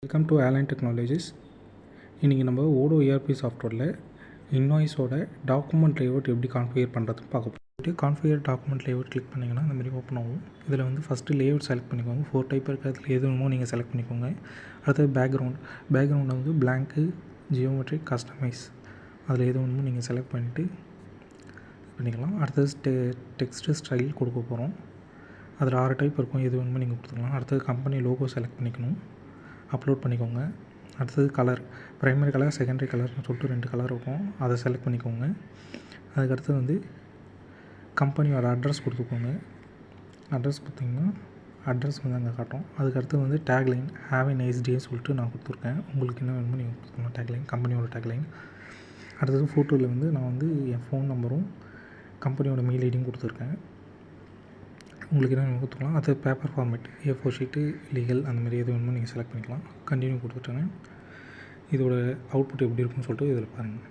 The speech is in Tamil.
Welcome to airline technologies. இன்றைக்கி நம்ம ஓடோ ஏஆர்பி சாஃப்ட்வேரில் இன்வாய்ஸோட டாக்குமெண்ட் லேஅவுட் எப்படி கான்ஃபிகர் பண்ணுறதுன்னு பார்க்க போயிட்டு கான்ஃபிகர் டாக்குமெண்ட் லேஅவுட் கிளிக் பண்ணிங்கன்னா அந்த மாதிரி ஓப்பன் ஆகும். இதில் வந்து ஃபஸ்ட்டு லேஅவுட் செலக்ட் பண்ணிக்கோங்க. 4 டைப் இருக்கிறதுல எது வேணுமோ நீங்கள் செலக்ட் பண்ணிக்கோங்க. அடுத்தது பேக்ரவுண்டை வந்து பிளாங்க்கு, ஜியோமெட்ரிக், கஸ்டமைஸ் அதில் எது வேணுமோ நீங்கள் செலக்ட் பண்ணிக்கலாம். அடுத்தது டெக்ஸ்ட்டு ஸ்டைல் கொடுக்க போகிறோம். அதில் 6 டைப் இருக்கும், எது வேணுமோ நீங்கள் கொடுத்துக்கலாம். அடுத்தது கம்பெனி லோகோ செலக்ட் பண்ணிக்கணும், அப்லோட் பண்ணிக்கோங்க. அடுத்தது கலர், ப்ரைமரி கலர், செகண்டரி கலர்னு சொல்லிட்டு 2 கலர் இருக்கும், அதை செலக்ட் பண்ணிக்கோங்க. அதுக்கடுத்து வந்து கம்பெனியோட அட்ரஸ் கொடுத்துக்கோங்க. அட்ரஸ் கொடுத்திங்கன்னா அட்ரஸ் வந்து அங்கே காட்டும். அதுக்கடுத்து வந்து டேக்லைன் ஹேவ் எ நைஸ் டேன்னு சொல்லிட்டு நான் கொடுத்துருக்கேன். உங்களுக்கு என்ன வேணுமோ நீங்கள் கொடுத்துக்கணும். டேக்லைன் கம்பெனியோட டேக்லைன். அடுத்தது ஃபோட்டோவில் வந்து நான் வந்து என் ஃபோன் நம்பரும் கம்பெனியோட மெயில் ஐடியும் கொடுத்துருக்கேன். உங்களுக்கு என்ன வேணுமோ கொடுத்துக்கலாம். அது paper format, A4 sheet, legal அந்த மாதிரி எது வேணுமோ நீங்கள் செலக்ட் பண்ணிக்கலாம். கண்டினியூ கொடுத்துட்டேங்க. இதோட அவுட்புட் எப்படி இருக்குன்னு சொல்லிட்டு இதில் பாருங்கள்.